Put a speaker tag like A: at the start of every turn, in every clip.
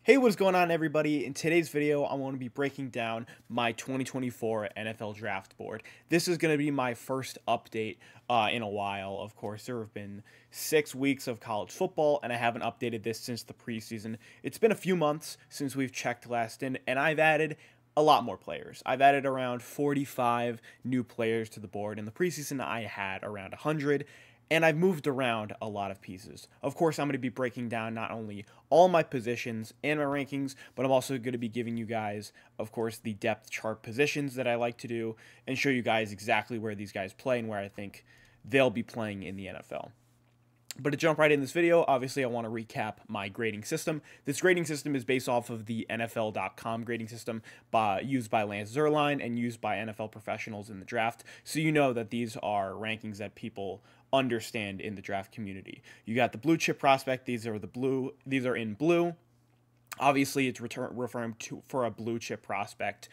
A: Hey, what's going on, everybody? In today's video, I want to be breaking down my 2024 NFL Draft Board. This is going to be my first update in a while. Of course, there have been 6 weeks of college football, and I haven't updated this since the preseason. It's been a few months since we've checked last in, and I've added a lot more players. I've added around 45 new players to the board. In the preseason, I had around 100. And I've moved around a lot of pieces. Of course, I'm going to be breaking down not only all my positions and my rankings, but I'm also going to be giving you guys, of course, the depth chart positions that I like to do and show you guys exactly where these guys play and where I think they'll be playing in the NFL. But to jump right in this video, obviously I want to recap my grading system. This grading system is based off of the NFL.com grading system used by Lance Zierlein and used by NFL professionals in the draft. So you know that these are rankings that people understand in the draft community. You got the blue chip prospect. These are in blue. Obviously, it's referring to for a blue chip prospect.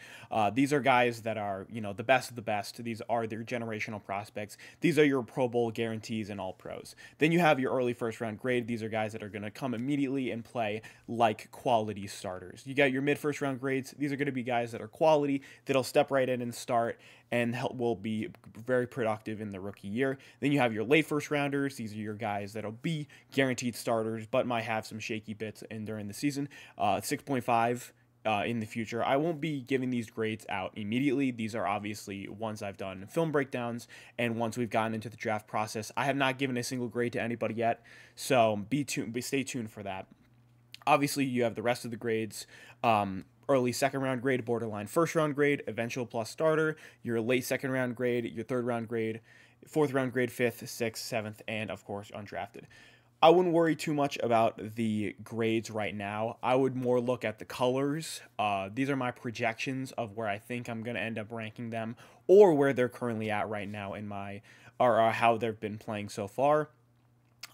A: These are guys that are, the best of the best. These are their generational prospects. These are your Pro Bowl guarantees and all pros. Then you have your early first round grade. These are guys that are going to come immediately and play like quality starters. You got your mid first round grades. These are going to be guys that are quality, that'll step right in and start and will be very productive in the rookie year. Then you have your late first rounders. These are your guys that'll be guaranteed starters, but might have some shaky bits during the season. 6.5 in the future. I won't be giving these grades out immediately. These are obviously ones I've done film breakdowns, and once we've gotten into the draft process, I have not given a single grade to anybody yet, so stay tuned for that. Obviously, you have the rest of the grades. Early second round grade, borderline first round grade, eventual plus starter, your late second round grade, your third round grade, fourth round grade, fifth, sixth, seventh, and of course undrafted. I wouldn't worry too much about the grades right now. I would more look at the colors. These are my projections of where I think I'm going to end up ranking them, or where they're currently at right now in or how they've been playing so far.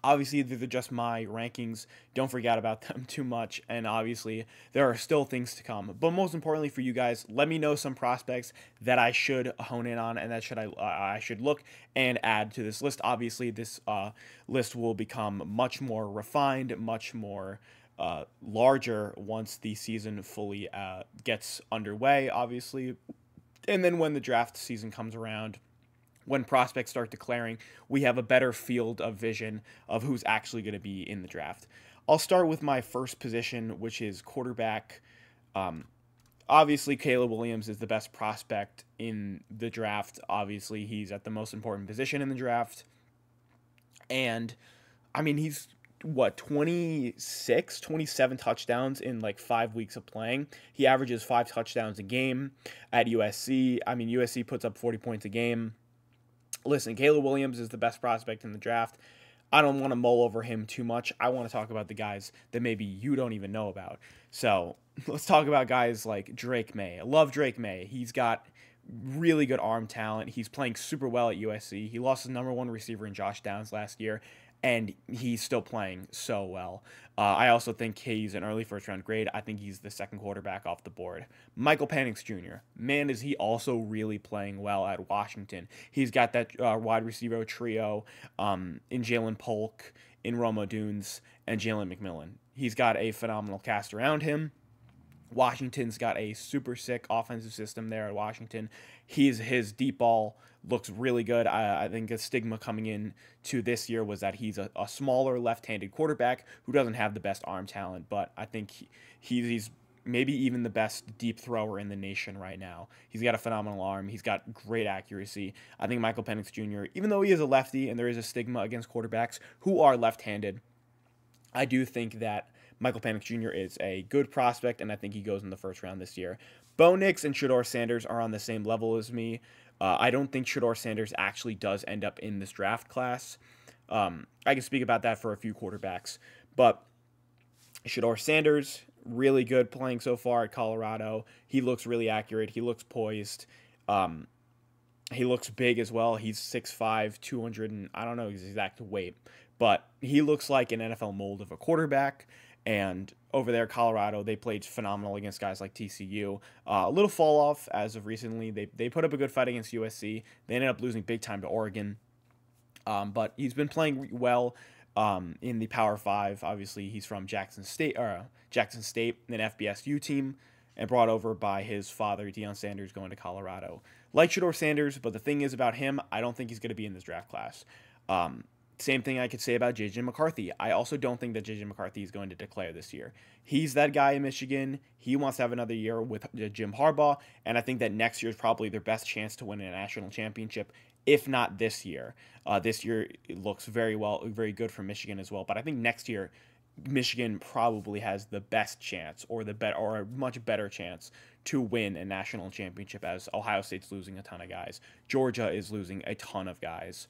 A: Obviously, they're just my rankings. Don't forget about them too much. And obviously, there are still things to come. But most importantly for you guys, let me know some prospects that I should hone in on and that I should look and add to this list. Obviously, this list will become much more refined, much more larger once the season fully gets underway, obviously. And then when the draft season comes around, when prospects start declaring, we have a better field of vision of who's actually going to be in the draft. I'll start with my first position, which is quarterback. Obviously, Caleb Williams is the best prospect in the draft. Obviously, he's at the most important position in the draft. And, I mean, he's, 26, 27 touchdowns in like 5 weeks of playing. He averages 5 touchdowns a game at USC. I mean, USC puts up 40 points a game. Listen, Caleb Williams is the best prospect in the draft. I don't want to mull over him too much. I want to talk about the guys that maybe you don't even know about. So let's talk about guys like Drake May. I love Drake May. He's got really good arm talent. He's playing super well at USC. He lost his #1 receiver in Josh Downs last year, and he's still playing so well. I also think he's an early first-round grade. I think he's the second quarterback off the board. Michael Penix Jr., man, is he also really playing well at Washington. He's got that wide receiver trio in Jalen Polk, in Rome Odunze, and Jalen McMillan. He's got a phenomenal cast around him. Washington's got a super sick offensive system there at Washington. His deep ball looks really good. I think a stigma coming in to this year was that he's a smaller left-handed quarterback who doesn't have the best arm talent, but I think he's maybe even the best deep thrower in the nation right now. He's got a phenomenal arm. He's got great accuracy. I think Michael Penix Jr., even though he is a lefty and there is a stigma against quarterbacks who are left-handed, I do think that Michael Penix Jr. is a good prospect, and I think he goes in the first round this year. Bo Nix and Shedeur Sanders are on the same level as me. I don't think Shedeur Sanders actually does end up in this draft class. I can speak about that for a few quarterbacks, but Shedeur Sanders, really good playing so far at Colorado. He looks really accurate. He looks poised. He looks big as well. He's 6'5", 200, and I don't know his exact weight, but he looks like an NFL mold of a quarterback. And over there, Colorado, they played phenomenal against guys like TCU. A little fall off as of recently. They put up a good fight against USC. They ended up losing big time to Oregon. But he's been playing well in the Power Five. Obviously, he's from Jackson State, an FBSU team, and brought over by his father, Deion Sanders, going to Colorado. Like Shedeur Sanders, but the thing is about him, I don't think he's going to be in this draft class. Same thing I could say about J.J. McCarthy. I also don't think that J.J. McCarthy is going to declare this year. He's that guy in Michigan. He wants to have another year with Jim Harbaugh, and I think that next year is probably their best chance to win a national championship, if not this year. This year it looks very good for Michigan as well, but I think next year Michigan probably has the best chance, or a much better chance to win a national championship, as Ohio State's losing a ton of guys. Georgia is losing a ton of guys.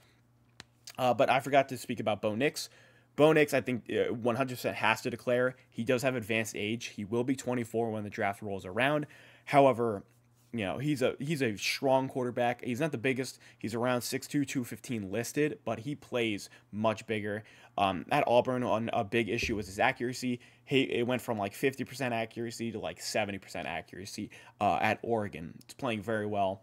A: But I forgot to speak about Bo Nix. Bo Nix, I think 100% has to declare. He does have advanced age. He will be 24 when the draft rolls around. However, he's a strong quarterback. He's not the biggest. He's around 6'2", 215 listed, but he plays much bigger. At Auburn, a big issue was his accuracy. It went from like 50% accuracy to like 70% accuracy at Oregon. It's playing very well.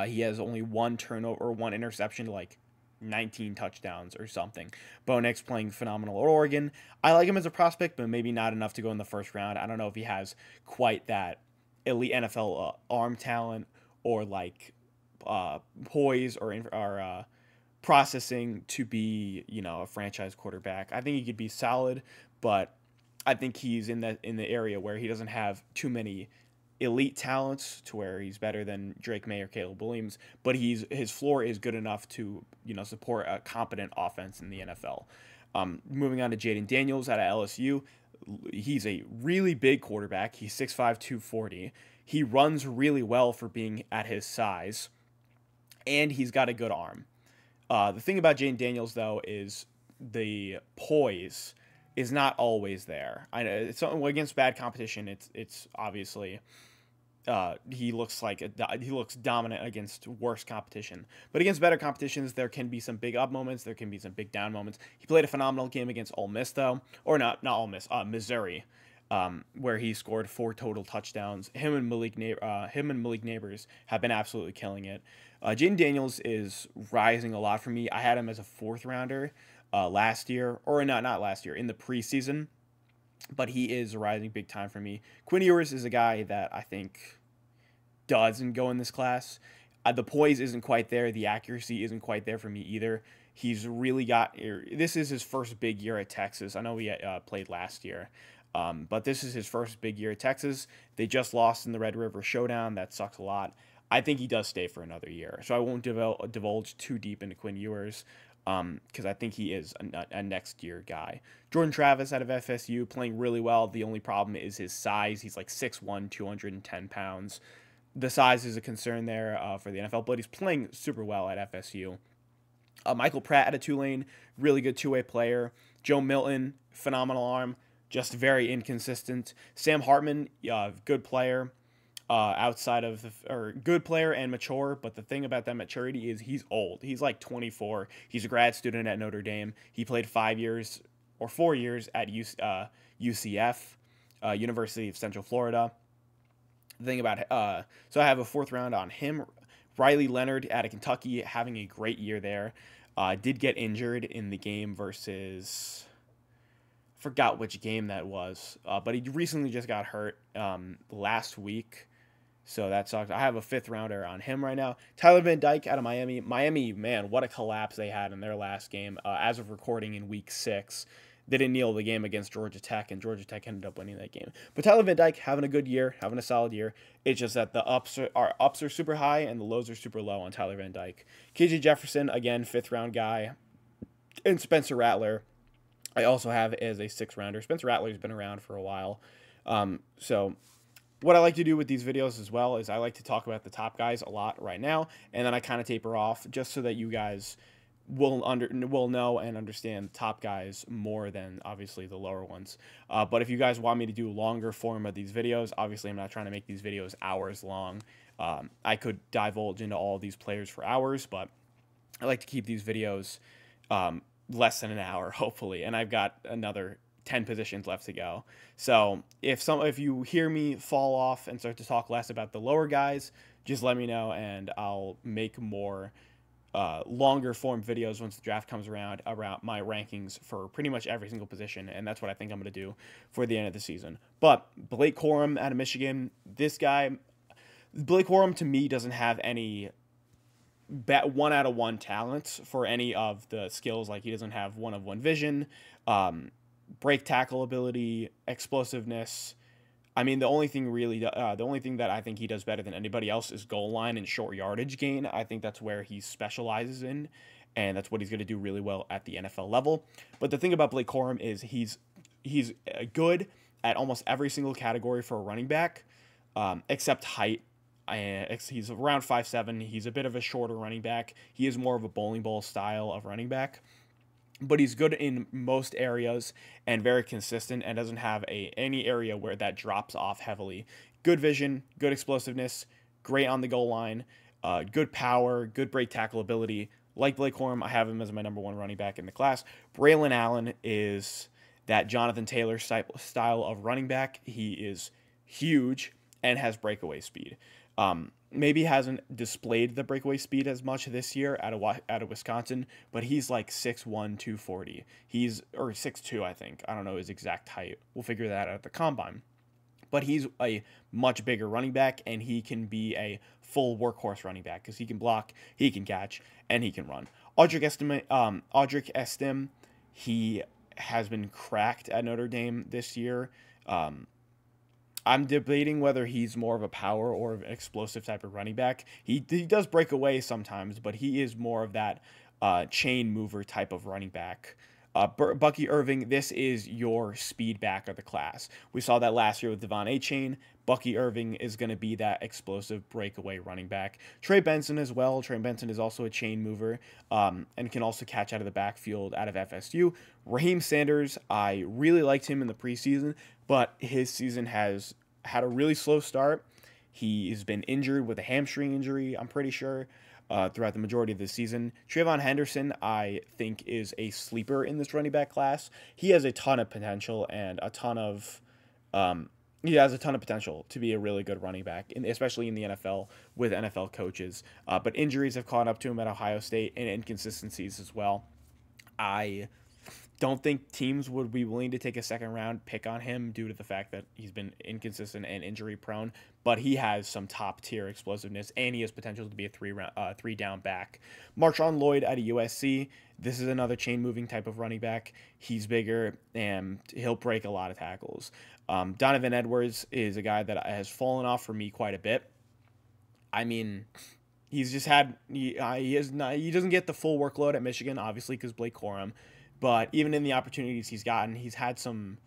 A: He has only one turnover or one interception to like 19 touchdowns or something. Bo Nix playing phenomenal at Oregon. I like him as a prospect, but maybe not enough to go in the first round. I don't know if he has quite that elite NFL arm talent, or like poise or processing to be a franchise quarterback. I think he could be solid, but I think he's in the area where he doesn't have too many elite talents to where he's better than Drake May or Caleb Williams, but his floor is good enough to support a competent offense in the NFL. Moving on to Jaden Daniels out of LSU, he's a really big quarterback. He's 6'5", 240. He runs really well for being at his size, and he's got a good arm. The thing about Jaden Daniels, though, is the poise is not always there. I know it's against bad competition. It's obviously he looks dominant against worse competition, but against better competitions, there can be some big up moments. There can be some big down moments. He played a phenomenal game against Ole Miss, though, or not Ole Miss, Missouri, where he scored 4 total touchdowns. Him and Malik Neighbors have been absolutely killing it. Jaden Daniels is rising a lot for me. I had him as a 4th rounder last year, or not last year, in the preseason, but he is rising big time for me. Quinn Ewers is a guy that I think doesn't go in this class. The poise isn't quite there. The accuracy isn't quite there for me either. He's really this is his first big year at Texas. I know he played last year, but this is his first big year at Texas. They just lost in the Red River Showdown. That sucks a lot. I think he does stay for another year, so I won't divulge too deep into Quinn Ewers, because I think he is a next year guy. Jordan Travis out of FSU playing really well. The only problem is his size. He's like 6'1", 210 pounds. The size is a concern there for the NFL, but he's playing super well at FSU. Michael Pratt out of Tulane, really good two-way player. Joe Milton, phenomenal arm, just very inconsistent. Sam Hartman, good player. Good player and mature, but the thing about that maturity is he's old. He's like 24. He's a grad student at Notre Dame. He played 4 years at UCF, University of Central Florida. The thing about so I have a 4th round on him. Riley Leonard out of Kentucky, having a great year there. Did get injured in the game versus, I forgot which game that was, but he recently just got hurt last week. So that sucks. I have a 5th rounder on him right now. Tyler Van Dyke out of Miami. Miami, man, what a collapse they had in their last game. As of recording in week 6, they didn't kneel the game against Georgia Tech, and Georgia Tech ended up winning that game. But Tyler Van Dyke having a good year, having a solid year. It's just that the ups are super high and the lows are super low on Tyler Van Dyke. KJ Jefferson, again, 5th round guy. And Spencer Rattler, I also have as a 6th rounder. Spencer Rattler's been around for a while. So what I like to do with these videos as well is I like to talk about the top guys a lot right now, and then I kind of taper off just so that you guys will know and understand the top guys more than obviously the lower ones. But if you guys want me to do longer form of these videos, obviously I'm not trying to make these videos hours long. I could divulge into all these players for hours, but I like to keep these videos less than an hour, hopefully, and I've got another 10 positions left to go. So if you hear me fall off and start to talk less about the lower guys, just let me know and I'll make more longer form videos once the draft comes around my rankings for pretty much every single position, and that's what I think I'm going to do for the end of the season. But Blake Corum out of Michigan, Blake Corum to me doesn't have any 1 out of 1 talents for any of the skills. Like, he doesn't have 1-of-1 vision, break tackle ability, explosiveness. I mean, the only thing that I think he does better than anybody else is goal line and short yardage gain. I think that's where he specializes in, and that's what he's going to do really well at the NFL level. But the thing about Blake Corum is he's good at almost every single category for a running back, except height. He's around 5'7". He's a bit of a shorter running back. He is more of a bowling ball style of running back, but he's good in most areas and very consistent, and doesn't have any area where that drops off heavily. Good vision, good explosiveness, great on the goal line, good power, good break tackle ability. Like Blake Corum, I have him as my number 1 running back in the class. Braylon Allen is that Jonathan Taylor style of running back. He is huge and has breakaway speed. Maybe hasn't displayed the breakaway speed as much this year out of Wisconsin, but he's like 6'1", 240. Or 6'2", I think. I don't know his exact height. We'll figure that out at the combine. But he's a much bigger running back, and he can be a full workhorse running back because he can block, he can catch, and he can run. Audric Estim, he has been cracked at Notre Dame this year. I'm debating whether he's more of a power or an explosive type of running back. He does break away sometimes, but he is more of that chain mover type of running back. Bucky Irving, this is your speed back of the class. We saw that last year with Devon Achane. Bucky Irving is going to be that explosive breakaway running back. Trey Benson as well. Trey Benson is also a chain mover and can also catch out of the backfield out of FSU. Raheem Sanders, I really liked him in the preseason, but his season has had a really slow start. He has been injured with a hamstring injury, I'm pretty sure, throughout the majority of the season. Trayvon Henderson, I think, is a sleeper in this running back class. He has a ton of potential and he has a ton of potential to be a really good running back, especially in the NFL with NFL coaches. But injuries have caught up to him at Ohio State, and inconsistencies as well. I don't think teams would be willing to take a second-round pick on him due to the fact that he's been inconsistent and injury-prone, but he has some top-tier explosiveness, and he has potential to be a three-down back. Marshawn Lloyd out of USC, this is another chain-moving type of running back. He's bigger, and he'll break a lot of tackles. Donovan Edwards is a guy that has fallen off for me quite a bit. I mean, he's just had he doesn't get the full workload at Michigan, obviously, because Blake Corum. But even in the opportunities he's gotten, he's had some.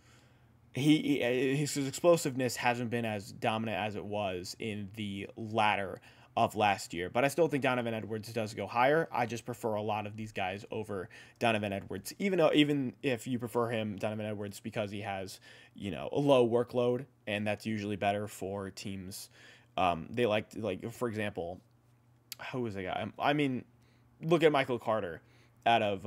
A: His explosiveness hasn't been as dominant as it was in the latter of last year. But I still think Donovan Edwards does go higher. I just prefer a lot of these guys over Donovan Edwards, even if you prefer Donovan Edwards, because he has a low workload, and that's usually better for teams. They like for example, who was the guy? I mean, look at Michael Carter out of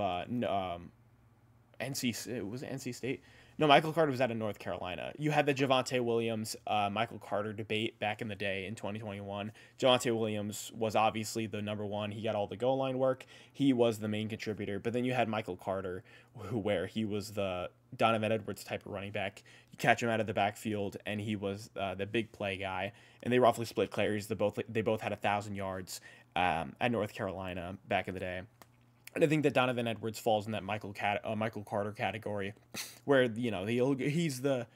A: NC State. No, Michael Carter was out of North Carolina. You had the Javonte Williams, Michael Carter debate back in the day in 2021. Javonte Williams was obviously the number one. He got all the goal line work. He was the main contributor. But then you had Michael Carter, where he was the Donovan Edwards type of running back. You catch him out of the backfield, and he was the big play guy. And they roughly split carries. They both had 1,000 yards at North Carolina back in the day. And I think that Donovan Edwards falls in that Michael Carter category, where he's the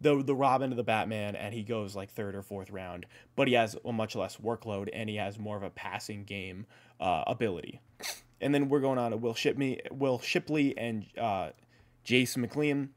A: Robin of the Batman, and he goes like third or fourth round, but he has a much less workload, and he has more of a passing game ability. And then we're going on to Will Shipley, and Jace McLean.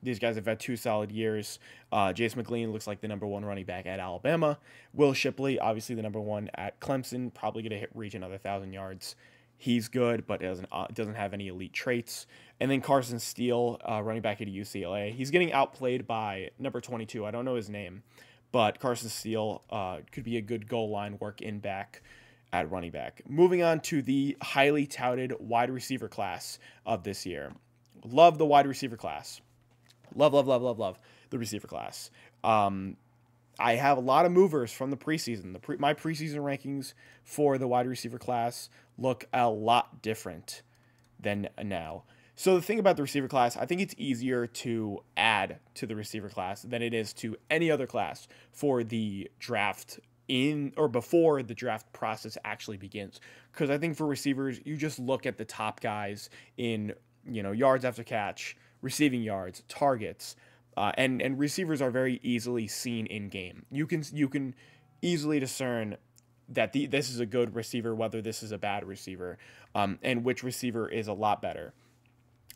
A: These guys have had 2 solid years. Jace McLean looks like the number 1 running back at Alabama. Will Shipley, obviously the number 1 at Clemson, probably going to reach another 1,000 yards. He's good, but doesn't have any elite traits. And then Carson Steele, running back at UCLA. He's getting outplayed by number 22. I don't know his name, but Carson Steele could be a good goal line work-in back at running back. Moving on to the highly touted wide receiver class of this year. Love the wide receiver class. Love the receiver class. I have a lot of movers from the preseason. My preseason rankings for the wide receiver class look a lot different than now. So the thing about the receiver class, I think it's easier to add to the receiver class than it is to any other class for the draft in or before the draft process actually begins. Because I think for receivers, you just look at the top guys in, yards after catch, receiving yards, targets, and receivers are very easily seen in game. You can easily discern that this is a good receiver, whether this is a bad receiver, and which receiver is a lot better.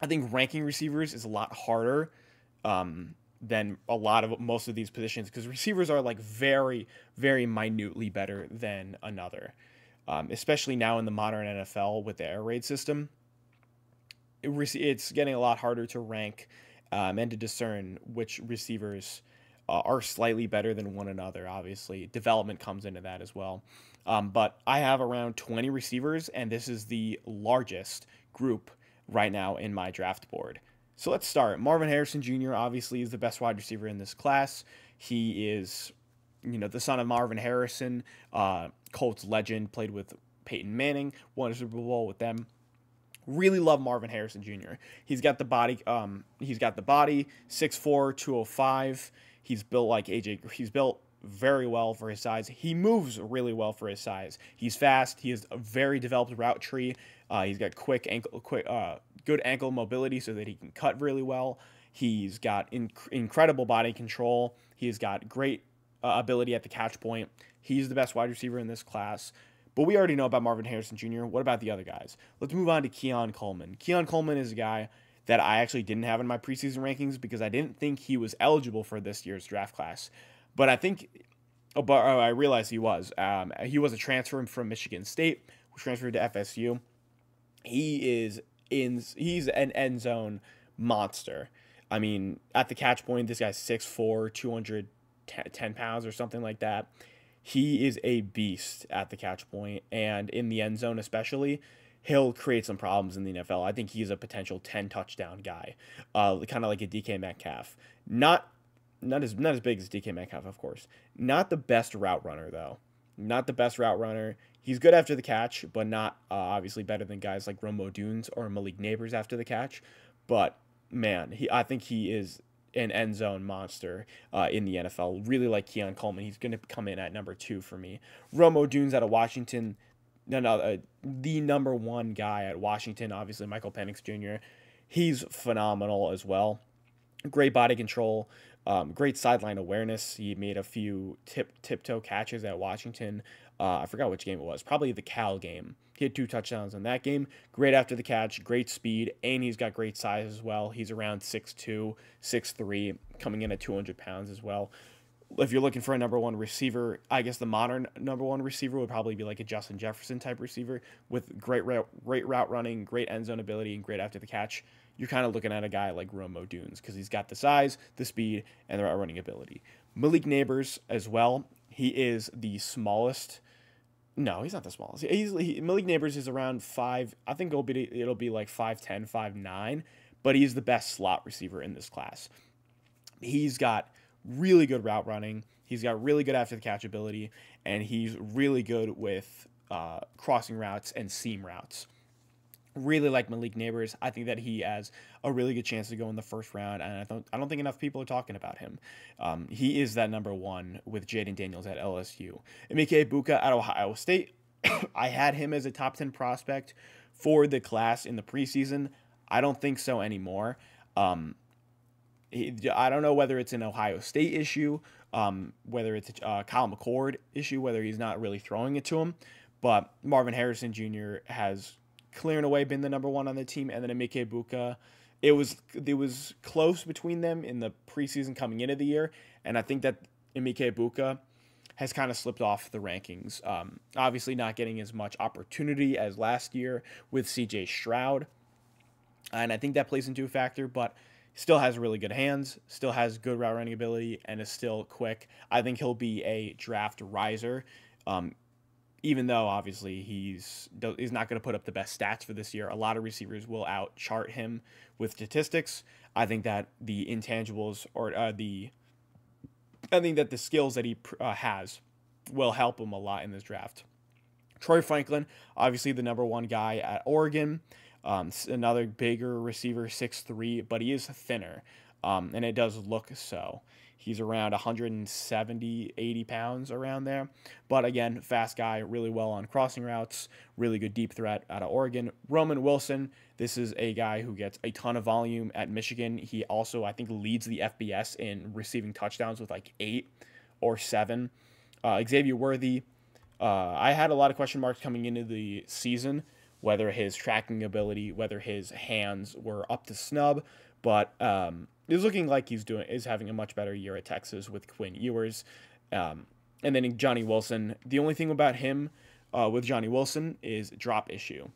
A: I think ranking receivers is a lot harder than most of these positions, because receivers are like very, very minutely better than another, especially now in the modern NFL with the air raid system. It's getting a lot harder to rank and to discern which receivers are slightly better than one another. Obviously, development comes into that as well. But I have around 20 receivers, and this is the largest group right now in my draft board. So let's start. Marvin Harrison Jr. obviously is the best wide receiver in this class. He is, the son of Marvin Harrison, Colts legend, played with Peyton Manning, won a Super Bowl with them. Really love Marvin Harrison Jr. He's got the body. 6'4", 205. He's built like AJ. He's built very well for his size. He moves really well for his size. He's fast. He has a very developed route tree. He's got good ankle mobility so that he can cut really well. He's got incredible body control. He's got great ability at the catch point. He's the best wide receiver in this class. But we already know about Marvin Harrison Jr. What about the other guys? Let's move on to Keon Coleman. Keon Coleman is a guy that I actually didn't have in my preseason rankings because I didn't think he was eligible for this year's draft class. But I realized he was. He was a transfer from Michigan State, who transferred to FSU. He's an end zone monster. I mean, at the catch point, this guy's 6'4", 210 pounds or something like that. He is a beast at the catch point, and in the end zone especially, he'll create some problems in the NFL. I think he's a potential 10-touchdown guy, kind of like a DK Metcalf. Not as big as DK Metcalf, of course. Not the best route runner, though. Not the best route runner. He's good after the catch, but not obviously better than guys like Rome Odunze or Malik Neighbors after the catch. But, man, I think he is an end zone monster in the NFL. Really like Keon Coleman. He's going to come in at number 2 for me. Rome Odunze out of Washington, the number 1 guy at Washington, obviously Michael Penix Jr. He's phenomenal as well. Great body control, great sideline awareness. He made a few tiptoe catches at Washington. I forgot which game it was. Probably the Cal game. He had 2 touchdowns in that game. Great after the catch, great speed, and he's got great size as well. He's around 6'2", 6'3", coming in at 200 pounds as well. If you're looking for a number 1 receiver, I guess the modern number 1 receiver would probably be like a Justin Jefferson type receiver with great route running, great end zone ability, and great after the catch. You're kind of looking at a guy like Rome Odunze because he's got the size, the speed, and the route running ability. Malik Neighbors as well. He is the smallest. No, he's not the smallest. Malik Neighbors is around 5. I think it'll be like 5'10", 5'9", but he's the best slot receiver in this class. He's got really good route running. He's got really good after the catch ability, and he's really good with crossing routes and seam routes. Really like Malik Neighbors. I think that he has a really good chance to go in the first round, and I don't think enough people are talking about him. He is that number 1 with Jaden Daniels at LSU. Emeka Egbuka at Ohio State. I had him as a top 10 prospect for the class in the preseason. I don't think so anymore. I don't know whether it's an Ohio State issue, whether it's a Kyle McCord issue, whether he's not really throwing it to him. But Marvin Harrison Jr. has clear and away been the number 1 on the team, and then Emeka Egbuka. It was close between them in the preseason coming into the year, and I think that Emeka Egbuka has kind of slipped off the rankings. Obviously not getting as much opportunity as last year with CJ Stroud, and I think that plays into a factor, but still has really good hands, still has good route running ability, and is still quick. I think he'll be a draft riser. Even though, obviously, he's not going to put up the best stats for this year. A lot of receivers will out-chart him with statistics. I think that the intangibles or the I think that the skills that he has will help him a lot in this draft. Troy Franklin, obviously the number 1 guy at Oregon. Another bigger receiver, 6'3", but he is thinner, and it does look so. He's around 170, 80 pounds around there. But again, fast guy, really well on crossing routes, really good deep threat out of Oregon. Roman Wilson, this is a guy who gets a ton of volume at Michigan. He also, I think, leads the FBS in receiving touchdowns with like 8 or 7. Xavier Worthy, I had a lot of question marks coming into the season, whether his tracking ability, whether his hands were up to snub, but it's looking like is having a much better year at Texas with Quinn Ewers. And then Johnny Wilson, the only thing about him with Johnny Wilson is drop issue.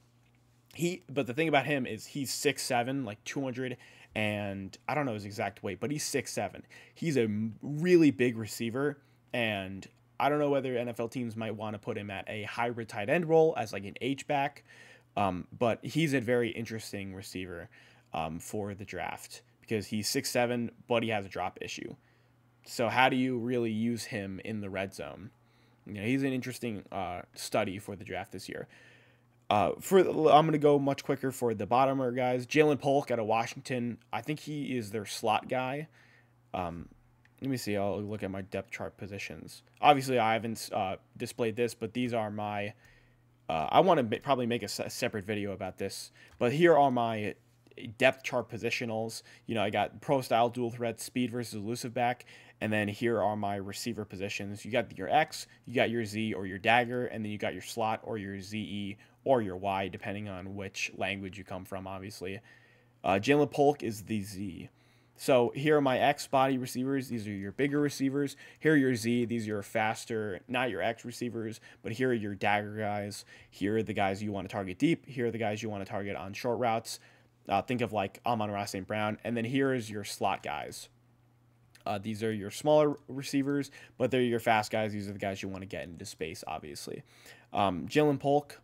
A: But the thing about him is he's 6'7", like 200, and I don't know his exact weight, but he's 6'7". He's a really big receiver, and I don't know whether NFL teams might want to put him at a hybrid tight end role as like an H-back, but he's a very interesting receiver for the draft because he's 6'7", but he has a drop issue. So how do you really use him in the red zone? He's an interesting study for the draft this year. I'm going to go much quicker for the bottomer guys. Jalen Polk out of Washington. I think he is their slot guy. Let me see. I'll look at my depth chart positions. Obviously, I haven't displayed this, but these are my... I want to probably make a separate video about this, but here are my depth chart positionals. I got pro-style dual threat, speed versus elusive back, and then here are my receiver positions. You got your X, you got your Z or your dagger, and then you got your slot or your ZE or your Y, depending on which language you come from, obviously. Jalen Polk is the Z. So here are my X body receivers. These are your bigger receivers. Here are your Z. These are your faster, not your X receivers, but here are your dagger guys. Here are the guys you want to target deep. Here are the guys you want to target on short routes. Think of like Amon-Ra St. Brown. And then here is your slot guys. These are your smaller receivers, but they're your fast guys. These are the guys you want to get into space, obviously. Jalen Polk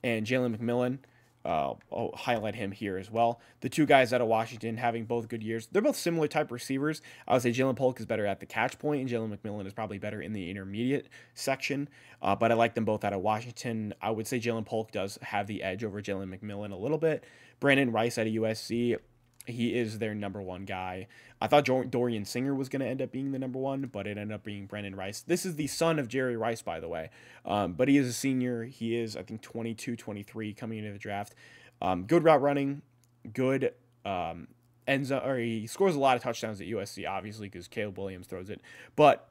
A: and Jalen McMillan. I'll highlight him here as well. The two guys out of Washington having both good years. They're both similar type receivers. I would say Jalen Polk is better at the catch point, and Jalen McMillan is probably better in the intermediate section. But I like them both out of Washington. I would say Jalen Polk does have the edge over Jalen McMillan a little bit. Brandon Rice out of USC. He is their number 1 guy. I thought Dorian Singer was going to end up being the number 1, but it ended up being Brandon Rice. This is the son of Jerry Rice, by the way. But he is a senior. He is, I think, 22, 23 coming into the draft. Good route running, good ends up, or he scores a lot of touchdowns at USC, obviously, because Caleb Williams throws it. But,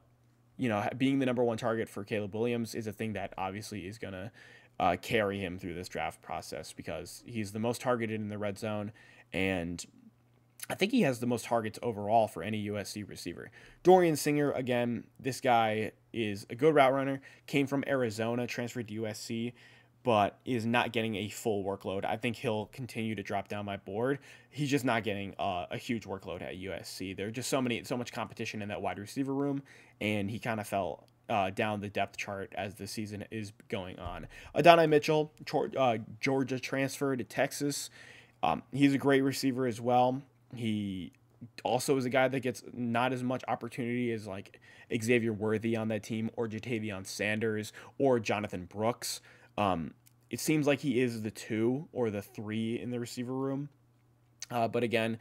A: being the number 1 target for Caleb Williams is a thing that obviously is going to carry him through this draft process because he's the most targeted in the red zone, and I think he has the most targets overall for any USC receiver. Dorian Singer, again, this guy is a good route runner, came from Arizona, transferred to USC, but is not getting a full workload. I think he'll continue to drop down my board. He's just not getting a huge workload at USC. There's just so much competition in that wide receiver room, and he kind of fell down the depth chart as the season is going on. Adonai Mitchell, Georgia transfer to Texas. He's a great receiver as well. He also is a guy that gets not as much opportunity as like Xavier Worthy on that team or Jatavion Sanders or Jonathan Brooks. It seems like he is the 2 or the 3 in the receiver room. But again,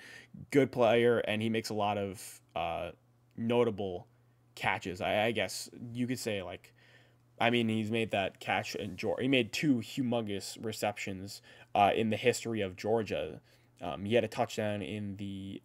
A: good player, and he makes a lot of notable catches. I guess you could say he's made that catch in Georgia. He made 2 humongous receptions in the history of Georgia. He had a touchdown in the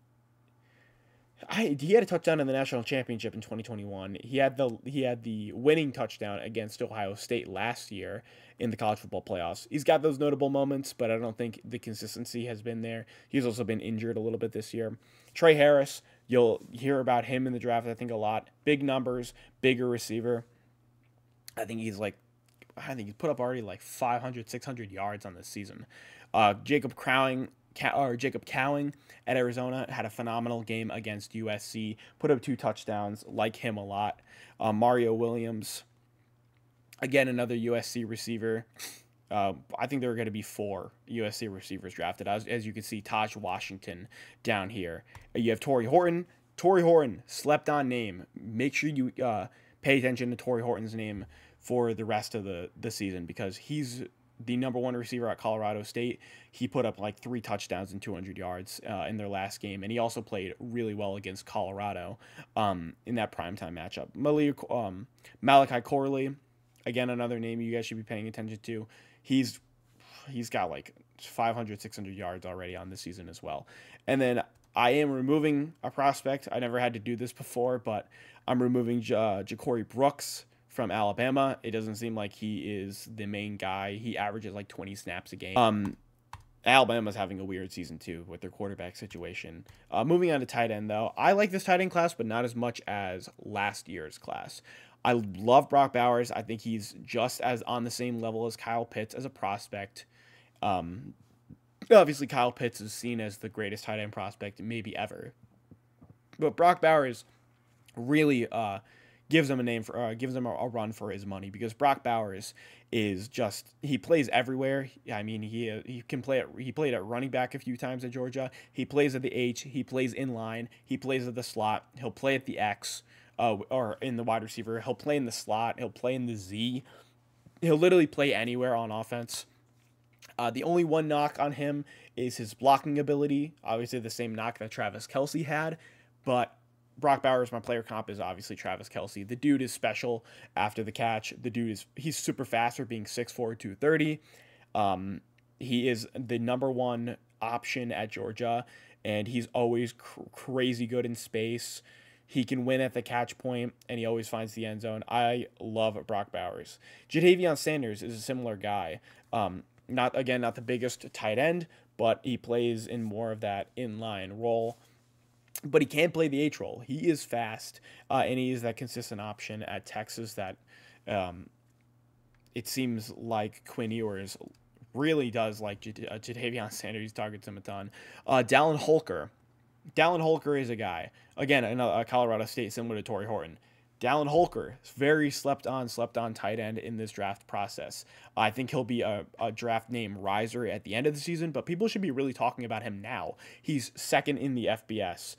A: national championship in 2021. He had the winning touchdown against Ohio State last year in the college football playoffs. He's got those notable moments, but I don't think the consistency has been there. He's also been injured a little bit this year. Trey Harris, you'll hear about him in the draft, I think, a lot. Big numbers, bigger receiver. I think he's put up already like 500, 600 yards on this season. Jacob Cowing at Arizona had a phenomenal game against USC, put up 2 touchdowns, like him a lot. Mario Williams, again, another USC receiver. I think there are going to be 4 USC receivers drafted. As you can see, Taj Washington down here. You have Torrey Horton, Torrey Horton, slept on name. Make sure you pay attention to Torrey Horton's name for the rest of the season, because he's the number one receiver at Colorado State. He put up like 3 touchdowns and 200 yards in their last game, and he also played really well against Colorado in that primetime matchup. Malachi Corley, again, another name you guys should be paying attention to. He's got like 500, 600 yards already on this season as well. And then I am removing a prospect. I never had to do this before, but I'm removing Ja'Cory Brooks from Alabama. It doesn't seem like he is the main guy. He averages like 20 snaps a game. Alabama's having a weird season too with their quarterback situation. Moving on to tight end, though, I like this tight end class, but not as much as last year's class. I love Brock Bowers. I think he's just as on the same level as Kyle Pitts as a prospect. Obviously, Kyle Pitts is seen as the greatest tight end prospect maybe ever, but Brock Bowers really gives him a run for his money, because Brock Bowers is just, he plays everywhere. I mean, he played at running back a few times at Georgia. He plays at the H. He plays in line. He plays at the slot. He'll play at the X, or in the wide receiver. He'll play in the slot. He'll play in the Z. He'll literally play anywhere on offense. The only one knock on him is his blocking ability. Obviously, the same knock that Travis Kelce had, but Brock Bowers, my player comp, is obviously Travis Kelce. The dude is special after the catch. He's super fast for being 6'4", 230. He is the number one option at Georgia, and he's always crazy good in space. He can win at the catch point, and he always finds the end zone. I love Brock Bowers. Ja'Tavion Sanders is a similar guy. Not the biggest tight end, but he plays in more of that inline role. But he can't play the H role. He is fast, and he is that consistent option at Texas that it seems like Quinn Ewers really does like Ja'Tavion Sanders. He targets him a ton. Dallin Holker. Dallin Holker is a guy. Again, a Colorado State similar to Torrey Horton. Dallin Holker is very slept on tight end in this draft process. I think he'll be a draft name riser at the end of the season, but people should be really talking about him now. He's second in the FBS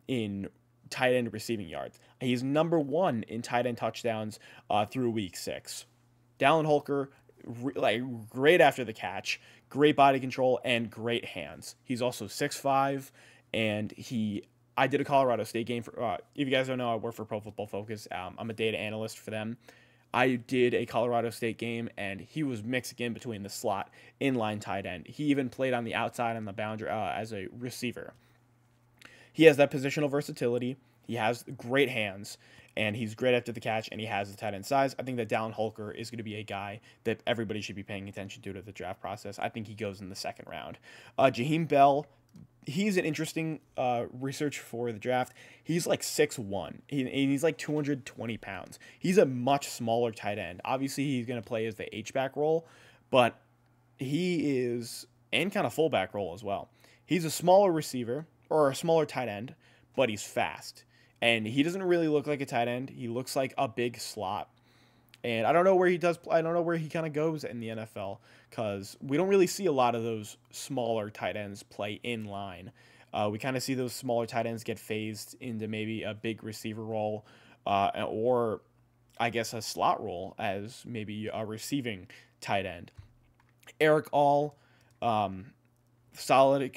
A: in tight end receiving yards. He's number 1 in tight end touchdowns through week 6. Dallin Holker, great after the catch, great body control, and great hands. He's also 6'5", and I did a Colorado State game for, if you guys don't know, I work for Pro Football Focus. I'm a data analyst for them. I did a Colorado State game, and he was mixing in between the slot, inline tight end. He even played on the outside on the boundary as a receiver. He has that positional versatility. He has great hands, and he's great after the catch, and he has the tight end size. I think that Dallin Holker is going to be a guy that everybody should be paying attention to the draft process. I think he goes in the second round. Jaheim Bell, he's an interesting research for the draft. He's like 6'1", and he's like 220 pounds. He's a much smaller tight end. Obviously, he's going to play as the H-back role, but he is, and kind of fullback role as well. He's a smaller receiver, or a smaller tight end, but he's fast. And he doesn't really look like a tight end. He looks like a big slot. And I don't know where he kind of goes in the NFL, because we don't really see a lot of those smaller tight ends play in line. We kind of see those smaller tight ends get phased into maybe a big receiver role, or I guess a slot role as maybe a receiving tight end. Eric All, solid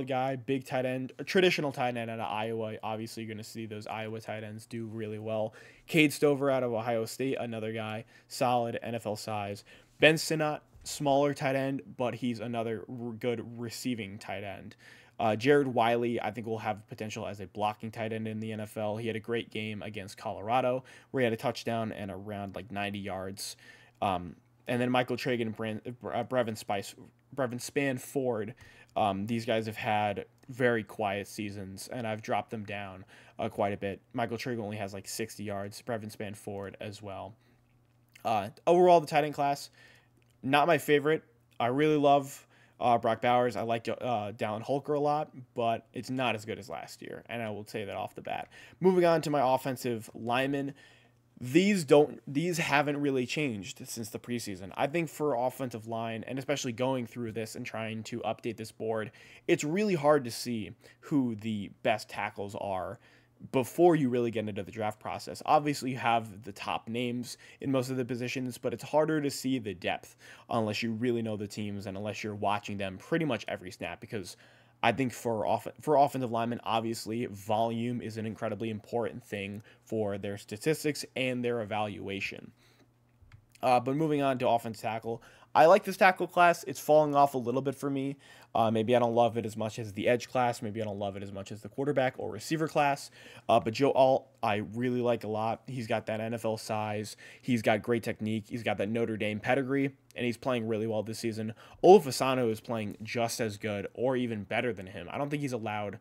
A: guy, big tight end, a traditional tight end out of Iowa. Obviously, you're going to see those Iowa tight ends do really well. Cade Stover out of Ohio State, another guy, solid NFL size. Ben Sinnott, smaller tight end, but he's another good receiving tight end. Jared Wiley, I think, will have potential as a blocking tight end in the NFL. He had a great game against Colorado where he had a touchdown and around like 90 yards. And then Michael Tragan and Brevin Spann-Ford. These guys have had very quiet seasons, and I've dropped them down quite a bit. Michael Tragan only has like 60 yards. Brevin Spann-Ford as well. Overall, the tight end class, not my favorite. I really love Brock Bowers. I like Dallin Holker a lot, but it's not as good as last year, and I will say that off the bat. Moving on to my offensive linemen. These haven't really changed since the preseason. I think for offensive line, and especially going through this and trying to update this board, it's really hard to see who the best tackles are before you really get into the draft process. Obviously, you have the top names in most of the positions, but it's harder to see the depth unless you really know the teams and unless you're watching them pretty much every snap, because I think for offensive linemen, obviously, volume is an incredibly important thing for their statistics and their evaluation. But moving on to offensive tackle, I like this tackle class. It's falling off a little bit for me. Maybe I don't love it as much as the edge class. Maybe I don't love it as much as the quarterback or receiver class. But Joe Alt, I really like a lot. He's got that NFL size. He's got great technique. He's got that Notre Dame pedigree, and he's playing really well this season. Olufasano is playing just as good or even better than him. I don't think he's allowed.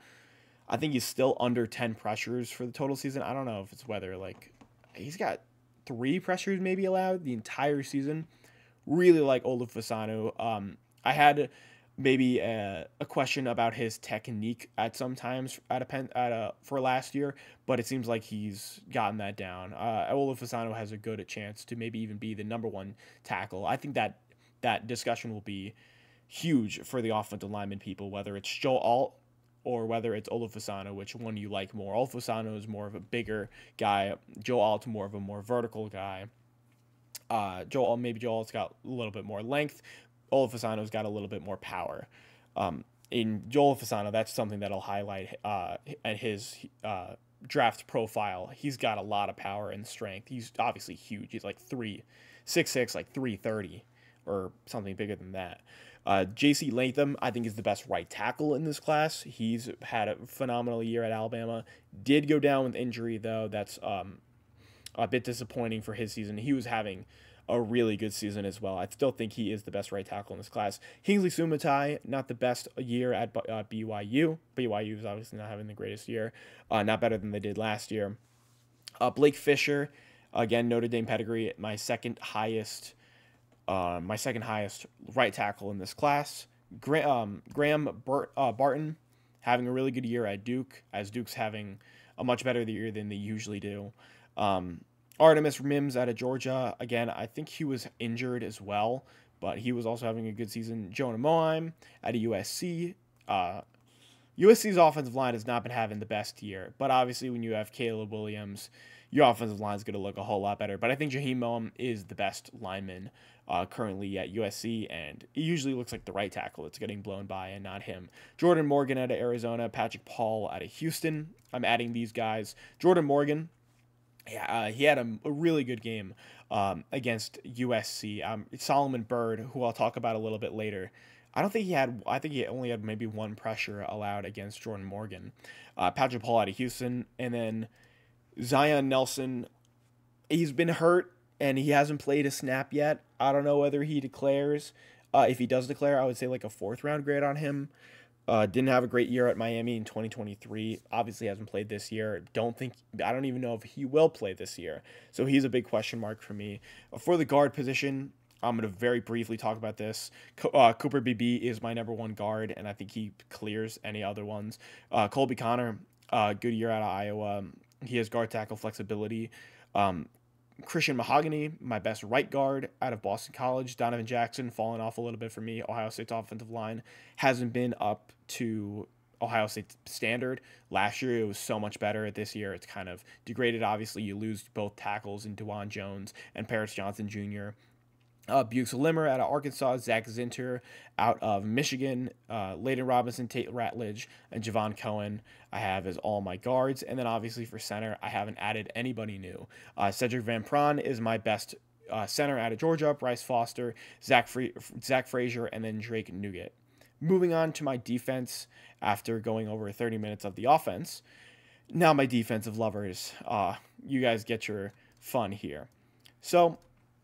A: I think he's still under 10 pressures for the total season. I don't know if it's whether, like, he's got 3 pressures maybe allowed the entire season. Really like Olufasano. I had maybe a question about his technique at sometimes for last year, but it seems like he's gotten that down. Olufasano has a good chance to maybe even be the number 1 tackle. I think that discussion will be huge for the offensive lineman people, whether it's Joe Alt or whether it's Olufasano, which one you like more. Olufasano is more of a bigger guy. Joe Alt's more of a more vertical guy. Joe Alt's got a little bit more length. Olufasano's got a little bit more power. In Joel Olufasano, that's something that I'll highlight at his draft profile. He's got a lot of power and strength. He's obviously huge. He's like 6'6", like 330 or something bigger than that. J.C. Latham, I think, is the best right tackle in this class. He's had a phenomenal year at Alabama. Did go down with injury, though. That's a bit disappointing for his season. He was having a really good season as well. I still think he is the best right tackle in this class. Kingsley Sumatai, not the best year at BYU. BYU is obviously not having the greatest year. Not better than they did last year. Blake Fisher, again, Notre Dame pedigree, my second highest right tackle in this class. Graham Barton, having a really good year at Duke, as Duke's having a much better year than they usually do. Artemis Mims out of Georgia, again, I think he was injured as well, but he was also having a good season. Jonah Moheim out of USC. USC's offensive line has not been having the best year, but obviously when you have Caleb Williams, your offensive line is going to look a whole lot better. But I think Jaheim Mohem is the best lineman currently at USC, and he usually looks like the right tackle that's getting blown by and not him. Jordan Morgan out of Arizona, Patrick Paul out of Houston. I'm adding these guys. Jordan Morgan, he had a really good game against USC. Solomon Byrd, who I'll talk about a little bit later, I think he only had maybe 1 pressure allowed against Jordan Morgan. Patrick Paul out of Houston, and then Zion Nelson, he's been hurt and he hasn't played a snap yet. I don't know whether he declares. If he does declare, I would say like a 4th round grade on him. Didn't have a great year at Miami in 2023. Obviously hasn't played this year. I don't even know if he will play this year. So he's a big question mark for me. For the guard position, I'm going to very briefly talk about this. Cooper BB is my number 1 guard, and I think he clears any other ones. Colby Connor, good year out of Iowa. He has guard tackle flexibility. Christian Mahogany, my best right guard out of Boston College. Donovan Jackson, falling off a little bit for me. Ohio State's offensive line hasn't been up to Ohio State's standard. Last year, it was so much better. This year, it's kind of degraded. Obviously, you lose both tackles in DeJuan Jones and Paris Johnson Jr. Bukes Limmer out of Arkansas, Zach Zinter out of Michigan, Layden Robinson, Tate Ratledge, and Javon Cohen I have as all my guards. And then obviously for center, I haven't added anybody new. Cedric Van Pran is my best center out of Georgia, Bryce Foster, Zach Frazier, and then Drake Nugget. Moving on to my defense after going over 30 minutes of the offense. Now my defensive lovers, you guys get your fun here. So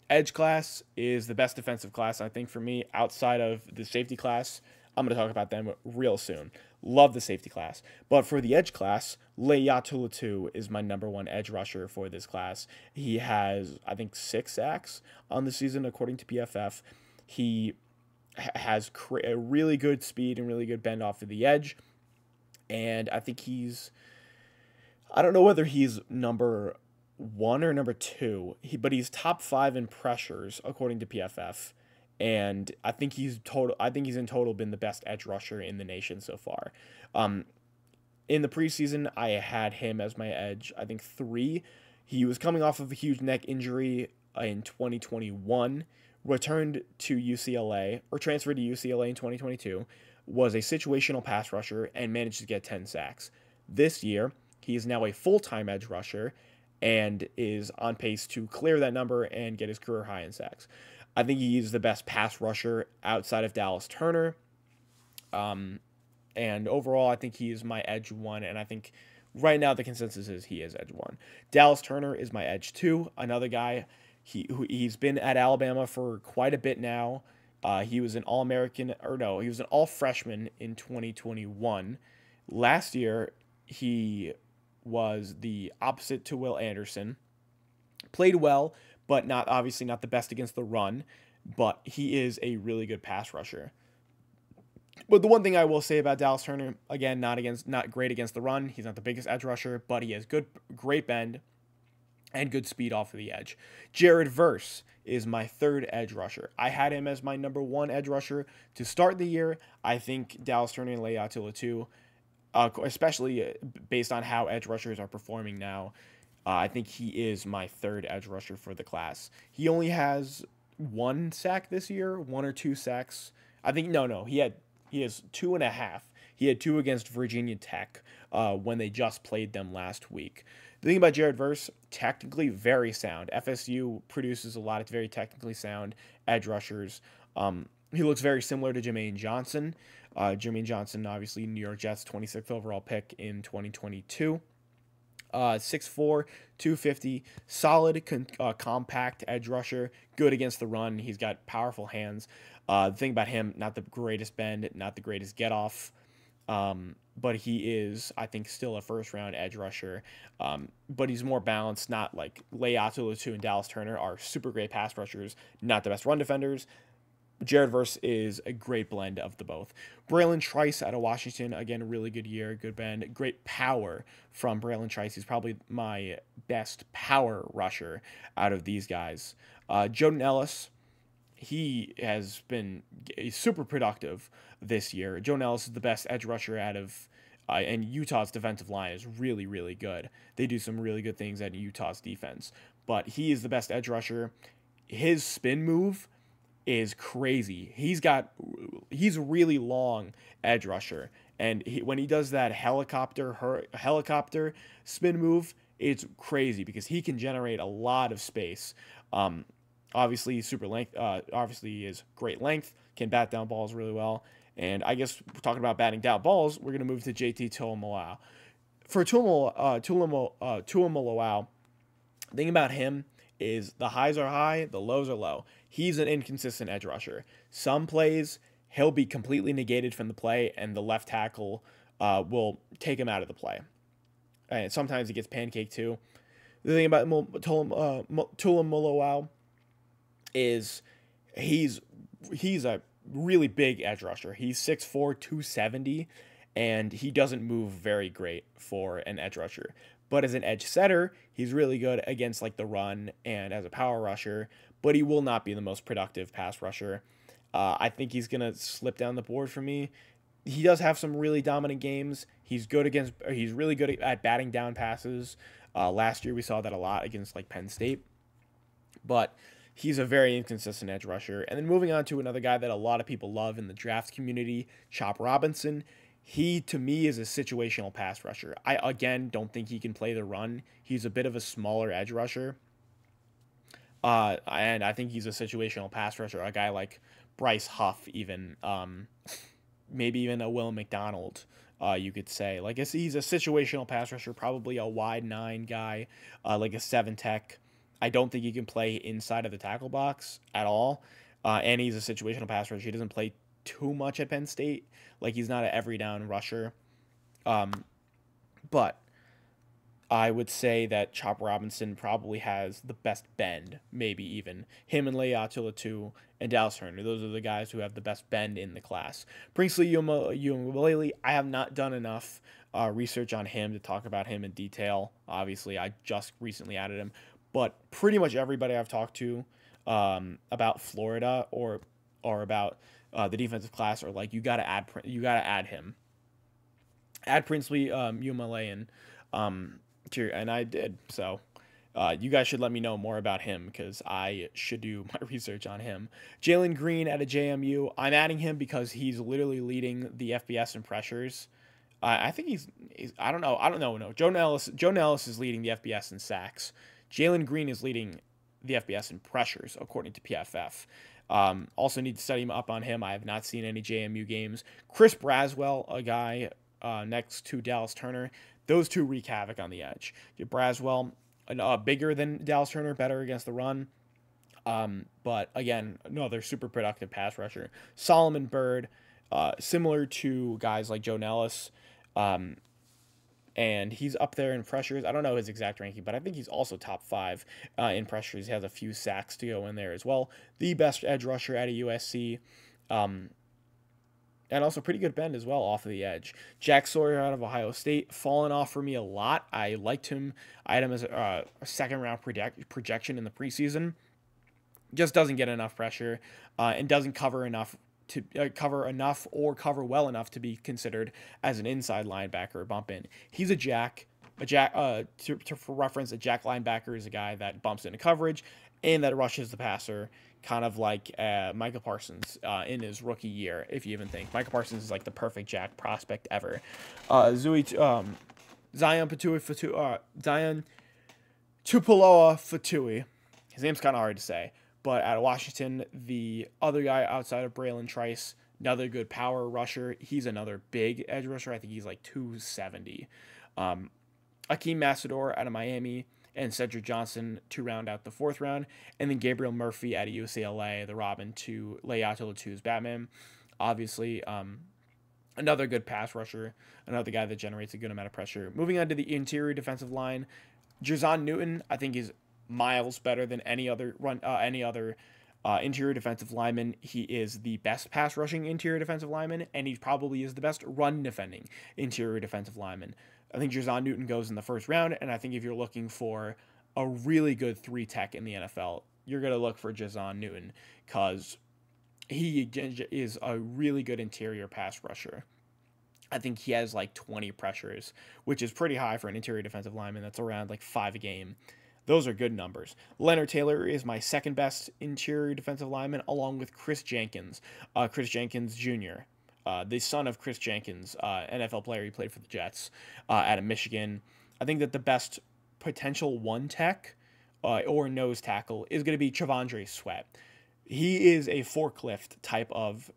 A: edge class is the best defensive class, I think, for me, outside of the safety class. I'm going to talk about them real soon. Love the safety class. But for the edge class, Laiatu Latu is my number 1 edge rusher for this class. He has, I think, 6 sacks on the season, according to PFF. He has a really good speed and really good bend off of the edge. And I think I don't know whether he's number 1 or number 2. But he's top 5 in pressures according to PFF, and I think he's in total been the best edge rusher in the nation so far. Um, in the preseason, I had him as my edge. I think 3. He was coming off of a huge neck injury in 2021, returned to UCLA or transferred to UCLA in 2022, was a situational pass rusher and managed to get 10 sacks. This year, he is now a full-time edge rusher and is on pace to clear that number and get his career high in sacks. I think he's the best pass rusher outside of Dallas Turner. And overall, I think he is my edge 1, and I think right now the consensus is he is edge 1. Dallas Turner is my edge 2, another guy. He's been at Alabama for quite a bit now. He was an All-American, or no, he was an All-Freshman in 2021. Last year, he was the opposite to Will Anderson. Played well, but obviously not the best against the run, but he is a really good pass rusher. But the one thing I will say about Dallas Turner, again, not great against the run. He's not the biggest edge rusher, but he has great bend and good speed off of the edge. Jared Verse is my 3rd edge rusher. I had him as my number 1 edge rusher to start the year. I think Dallas Turner and Leia Attila too, especially based on how edge rushers are performing now. I think he is my 3rd edge rusher for the class. He only has 1 sack this year, 1 or 2 sacks. I think he has 2.5. He had 2 against Virginia Tech when they just played them last week. The thing about Jared Verse, technically very sound. FSU produces a lot of very technically sound edge rushers. He looks very similar to Jermaine Johnson. Jermaine Johnson, obviously, New York Jets 26th overall pick in 2022. 6'4", 250, solid, compact edge rusher, good against the run. He's got powerful hands. The thing about him, not the greatest bend, not the greatest get off, but he is, I think, still a first-round edge rusher. But he's more balanced, not like Leia Attila and Dallas Turner are super great pass rushers, not the best run defenders. Jared Verse is a great blend of the both. Braylon Trice out of Washington, again, really good year, good bend, great power from Braylon Trice. He's probably my best power rusher out of these guys. Jordan Ellis, he has been super productive this year. Jordan Ellis is the best edge rusher out of, and Utah's defensive line is really, really good. They do some really good things at Utah's defense, but he is the best edge rusher. His spin move is crazy. He's a really long edge rusher, and when he does that helicopter spin move, it's crazy because he can generate a lot of space. Obviously, he's super length. Obviously, he is great length. Can bat down balls really well. And I guess we're talking about batting down balls. We're gonna move to JT Tuimoloau. For Tuimoloau, the thing about him is the highs are high, the lows are low. He's an inconsistent edge rusher. Some plays, he'll be completely negated from the play, and the left tackle will take him out of the play. And sometimes he gets pancaked too. The thing about Tuimoloau is he's a really big edge rusher. He's 6'4", 270, and he doesn't move very great for an edge rusher. But as an edge setter, he's really good against like the run and as a power rusher, but he will not be the most productive pass rusher. I think he's going to slip down the board for me. He does have some really dominant games. He's really good at batting down passes. Last year we saw that a lot against like Penn State. But he's a very inconsistent edge rusher. And then moving on to another guy that a lot of people love in the draft community, Chop Robinson. He, to me, is a situational pass rusher. I, again, don't think he can play the run. He's a bit of a smaller edge rusher. And I think he's a situational pass rusher. A guy like Bryce Huff, even. Maybe even a Will McDonald, you could say. Like, he's a situational pass rusher, probably a wide 9 guy, like a 7 tech. I don't think he can play inside of the tackle box at all. And he's a situational pass rusher. He doesn't play too much at Penn State. Like, he's not an every down rusher. But I would say that Chop Robinson probably has the best bend, maybe even. Him and Leia Attila and Dallas Turner. Those are the guys who have the best bend in the class. Princely Uiagalelei, I have not done enough research on him to talk about him in detail. Obviously, I just recently added him, but pretty much everybody I've talked to about Florida or about the defensive class are like, you gotta add him, add Princely UMLA, and I did. So you guys should let me know more about him because I should do my research on him. Jalen Green at a JMU. I'm adding him because he's literally leading the FBS in pressures. I think he's I don't know. No. Joe Nellis is leading the FBS in sacks. Jalen Green is leading the FBS in pressures, according to PFF. Also need to study him up on him. I have not seen any JMU games. Chris Braswell, a guy next to Dallas Turner. Those two wreak havoc on the edge. Braswell, bigger than Dallas Turner, better against the run. But again, another super productive pass rusher. Solomon Byrd, similar to guys like Joe Nellis. And he's up there in pressures. I don't know his exact ranking, but I think he's also top 5 in pressures. He has a few sacks to go in there as well. The best edge rusher at a USC. And also pretty good bend as well off of the edge. Jack Sawyer out of Ohio State, fallen off for me a lot. I liked him. I had him as a second-round projection in the preseason. Just doesn't get enough pressure and doesn't cover enough to cover well enough to be considered as an inside linebacker or bump in. He's a jack. For reference, a jack linebacker is a guy that bumps into coverage and that rushes the passer, kind of like Michael Parsons in his rookie year, if you even think. Michael Parsons is like the perfect jack prospect ever. Zion Tupuloa Fatui. His name's kind of hard to say. But at Washington, the other guy outside of Braylon Trice, another good power rusher. He's another big edge rusher. I think he's like 270. Akeem Massador out of Miami and Cedric Johnson to round out the 4th round. And then Gabriel Murphy out of UCLA, the Robin to Leato Latu's Batman. Obviously, another good pass rusher, another guy that generates a good amount of pressure. Moving on to the interior defensive line, Jerzon Newton, I think is miles better than any other interior defensive lineman. He is the best pass rushing interior defensive lineman, and he probably is the best run defending interior defensive lineman. I think Jerzon Newton goes in the 1st round, and I think if you're looking for a really good 3 tech in the NFL, you're going to look for Jerzon Newton because he is a really good interior pass rusher. I think he has like 20 pressures, which is pretty high for an interior defensive lineman. That's around like 5 a game. Those are good numbers. Leonard Taylor is my 2nd best interior defensive lineman, along with Chris Jenkins. Chris Jenkins Jr., the son of Chris Jenkins, NFL player. He played for the Jets out of Michigan. I think that the best potential 1 tech or nose tackle is going to be Trevondre Sweat. He is a forklift type of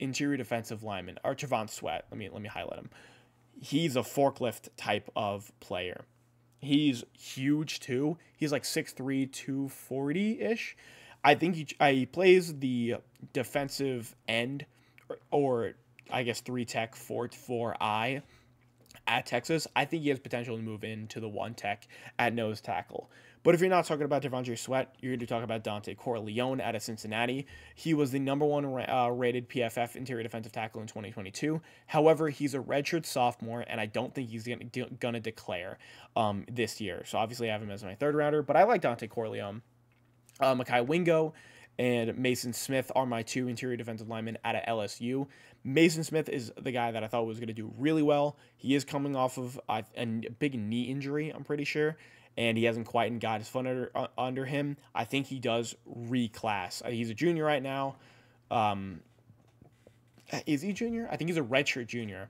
A: interior defensive lineman. Or Trevon Sweat. Let me highlight him. He's a forklift type of player. He's huge too. He's like 6'3", 240-ish. I think he plays the defensive end or I guess 3 tech, 4-4-I at Texas. I think he has potential to move into the 1 tech at nose tackle. But if you're not talking about Devondre Sweat, you're going to talk about Dante Corleone out of Cincinnati. He was the number 1 rated PFF interior defensive tackle in 2022. However, he's a redshirt sophomore, and I don't think he's going to declare this year. So obviously I have him as my 3rd rounder, but I like Dante Corleone. Mekhi Wingo and Mason Smith are my 2 interior defensive linemen out of LSU. Mason Smith is the guy that I thought was going to do really well. He is coming off of a big knee injury, I'm pretty sure, and he hasn't quite got his foot under him. I think he does reclass. He's a junior right now. Is he junior? I think he's a redshirt junior.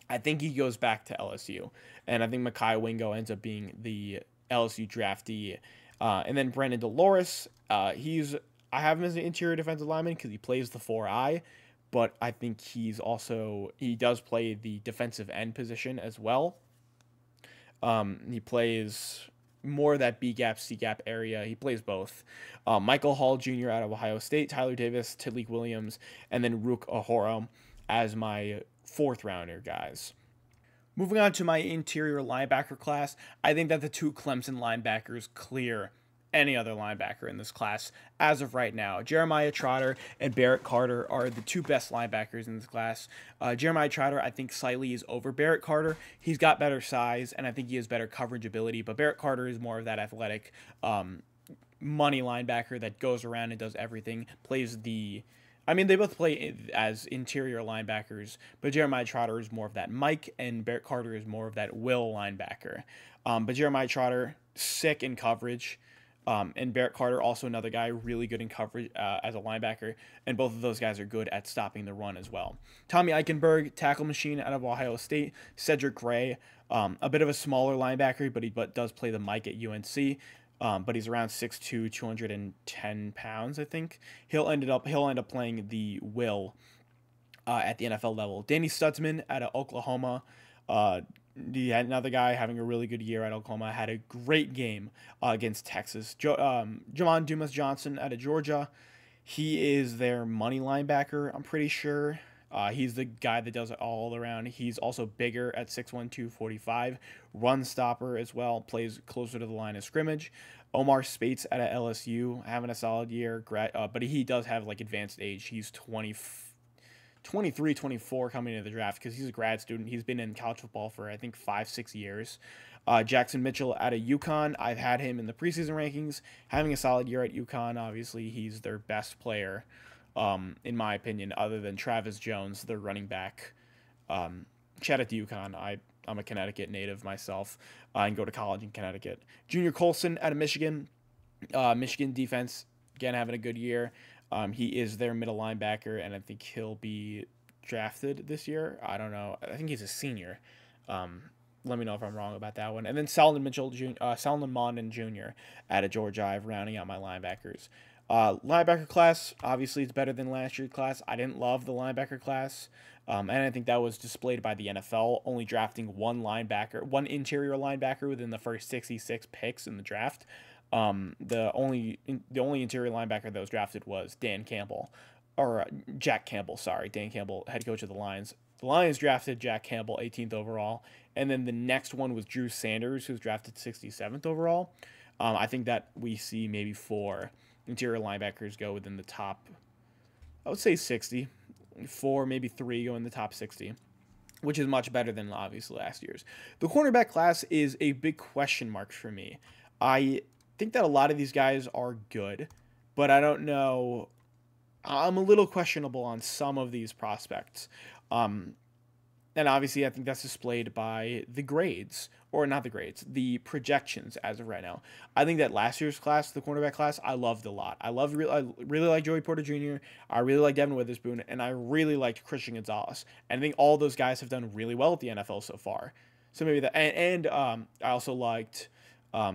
A: I think he goes back to LSU, and I think Mekhi Wingo ends up being the LSU draftee. And then Brandon Dolores, I have him as an interior defensive lineman because he plays the 4-I, but I think he does play the defensive end position as well. He plays more of that B-gap, C-gap area. He plays both. Michael Hall Jr. out of Ohio State, Tyler Davis, Tidleek Williams, and then Rook Ahoro as my 4th rounder guys. Moving on to my interior linebacker class, I think that the 2 Clemson linebackers clear any other linebacker in this class as of right now. Jeremiah Trotter and Barrett Carter are the two best linebackers in this class. Jeremiah Trotter, I think, slightly is over Barrett Carter. He's got better size, and I think he has better coverage ability, but Barrett Carter is more of that athletic money linebacker that goes around and does everything, they both play as interior linebackers, but Jeremiah Trotter is more of that Mike, and Barrett Carter is more of that Will linebacker. But Jeremiah Trotter, sick in coverage, and Barrett Carter, also another guy, really good in coverage as a linebacker, and both of those guys are good at stopping the run as well. Tommy Eichenberg, tackle machine out of Ohio State. Cedric Gray, a bit of a smaller linebacker, but does play the Mike at UNC. But he's around 6'2", 210 pounds, I think. He'll end up playing the Will at the NFL level. Danny Stutzman out of Oklahoma. He had another guy having a really good year at Oklahoma. Had a great game against Texas. Jamon Dumas-Johnson out of Georgia. He is their money linebacker, I'm pretty sure. He's the guy that does it all around. He's also bigger at 6'1", 245. Run stopper as well. Plays closer to the line of scrimmage. Omar Spates out of LSU, having a solid year. But he does have advanced age. He's 23, 24 coming into the draft because he's a grad student. He's been in college football for, I think, 5-6 years. Jackson Mitchell out of UConn. I've had him in the preseason rankings. Having a solid year at UConn. Obviously, he's their best player, in my opinion, other than Travis Jones, their running back. Shout out to UConn. I'm a Connecticut native myself and go to college in Connecticut. Junior Colson out of Michigan. Michigan defense, again, having a good year. He is their middle linebacker, and I think he'll be drafted this year. I don't know. I think he's a senior. Let me know if I'm wrong about that one. And then Solomon Mondon Jr. out of Georgia. I've rounding out my linebackers. Linebacker class, obviously, it's better than last year's class. I didn't love the linebacker class, and I think that was displayed by the NFL, only drafting one interior linebacker within the first 66 picks in the draft. The only interior linebacker that was drafted was Jack Campbell. Sorry, Dan Campbell, head coach of the Lions. The Lions drafted Jack Campbell 18th overall, and then the next one was Drew Sanders, who was drafted 67th overall. I think that we see maybe 4 interior linebackers go within the top, I would say 60. 4, maybe 3 go in the top 60, which is much better than obviously last year's. The cornerback class is a big question mark for me. I think that a lot of these guys are good, but I don't know. I'm a little questionable on some of these prospects. And obviously, I think that's displayed by the grades, or not the grades, the projections as of right now. I think that last year's class, the cornerback class, I loved a lot. I really like Joey Porter Jr., I really like Devin Witherspoon, and I really liked Christian Gonzalez. And I think all those guys have done really well at the NFL so far. So maybe that, and I also liked, oh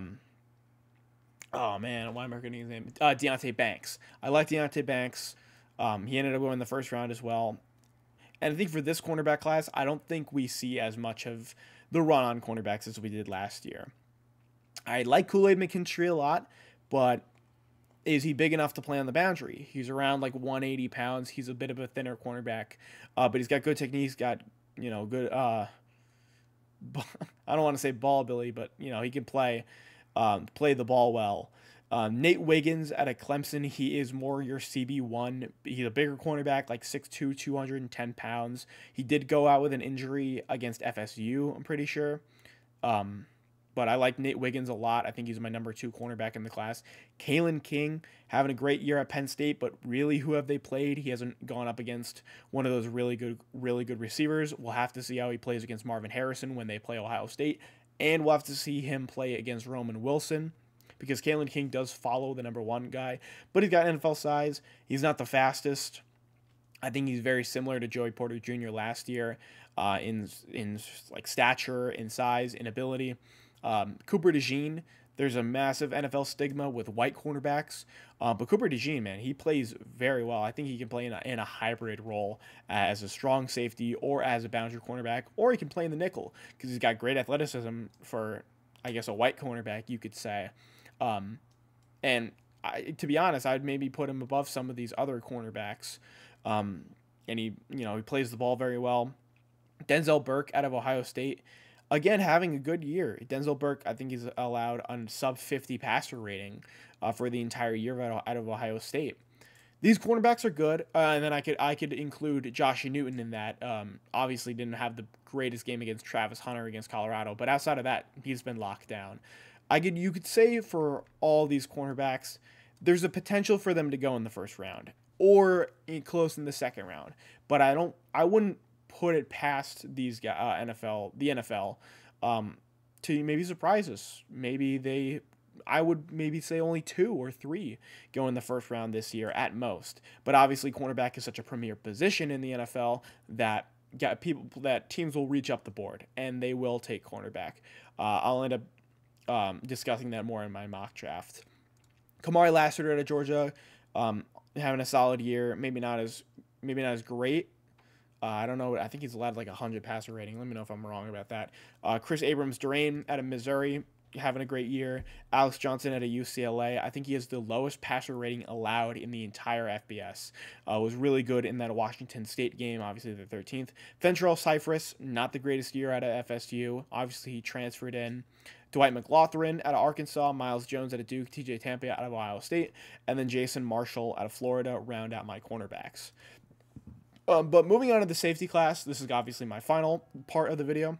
A: man, why am I forgetting his name? Deonte Banks. I like Deonte Banks. He ended up going in the first round as well. And I think for this cornerback class, I don't think we see as much of the run-on cornerbacks as we did last year. I like Kool-Aid McKinstry a lot, but is he big enough to play on the boundary? He's around 180 pounds. He's a bit of a thinner cornerback, but he's got good technique. He's got, good, I don't want to say ball ability, but, he can play the ball well. Nate Wiggins out of Clemson, he is more your CB1. He's a bigger cornerback, 6'2", 210 pounds. He did go out with an injury against FSU, I'm pretty sure. But I like Nate Wiggins a lot. I think he's my number 2 cornerback in the class. Kalen King, having a great year at Penn State, but really, who have they played? He hasn't gone up against one of those really good receivers. We'll have to see how he plays against Marvin Harrison when they play Ohio State. And we'll have to see him play against Roman Wilson, because Kalen King does follow the number 1 guy, but he's got NFL size. He's not the fastest. I think he's very similar to Joey Porter Jr. last year in stature, in size, in ability. Cooper DeJean, there's a massive NFL stigma with white cornerbacks, but Cooper DeJean, man, he plays very well. I think he can play in a hybrid role as a strong safety or as a boundary cornerback, or he can play in the nickel because he's got great athleticism for, I guess, a white cornerback, you could say. And to be honest, I'd maybe put him above some of these other cornerbacks. And he plays the ball very well. Denzel Burke out of Ohio State. again, having a good year. Denzel Burke, I think he's allowed a sub 50 passer rating for the entire year out of Ohio State. These cornerbacks are good, and then I could include Josh Newton in that. Obviously, didn't have the greatest game against Travis Hunter against Colorado, but outside of that, he's been locked down. You could say for all these cornerbacks, there's a potential for them to go in the first round or close in the second round, but I wouldn't put it past these guys, the NFL, to maybe surprise us. I would maybe say only 2 or 3 go in the first round this year at most. But obviously, cornerback is such a premier position in the NFL that teams will reach up the board and they will take cornerback. I'll end up discussing that more in my mock draft. Kamari Lassiter out of Georgia, having a solid year. Maybe not as great. I don't know. I think he's allowed like 100 passer rating. Let me know if I'm wrong about that. Chris Abrams-Durain out of Missouri, having a great year. Alex Johnson at a UCLA. I think he has the lowest passer rating allowed in the entire FBS. Was really good in that Washington State game, obviously the 13th. Fentrell Cypress, not the greatest year out of FSU. Obviously, he transferred in. Dwight McLaughlin out of Arkansas. Miles Jones out of Duke. TJ Tampa out of Ohio State. And then Jason Marshall out of Florida round out my cornerbacks. But moving on to the safety class, this is obviously my final part of the video.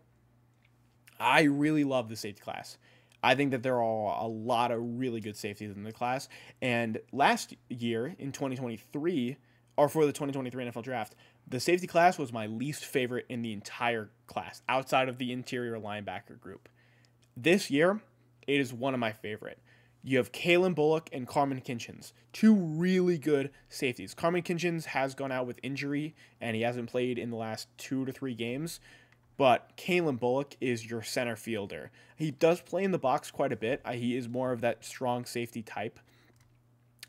A: I really love the safety class. I think that there are a lot of really good safeties in the class. And last year, in 2023, or for the 2023 NFL Draft, the safety class was my least favorite in the entire class, outside of the interior linebacker group. This year, it is one of my favorite. You have Kalen Bullock and Carmen Kinchins, 2 really good safeties. Carmen Kinchins has gone out with injury, and he hasn't played in the last 2 to 3 games. But Kalen Bullock is your center fielder. He does play in the box quite a bit. He is more of that strong safety type.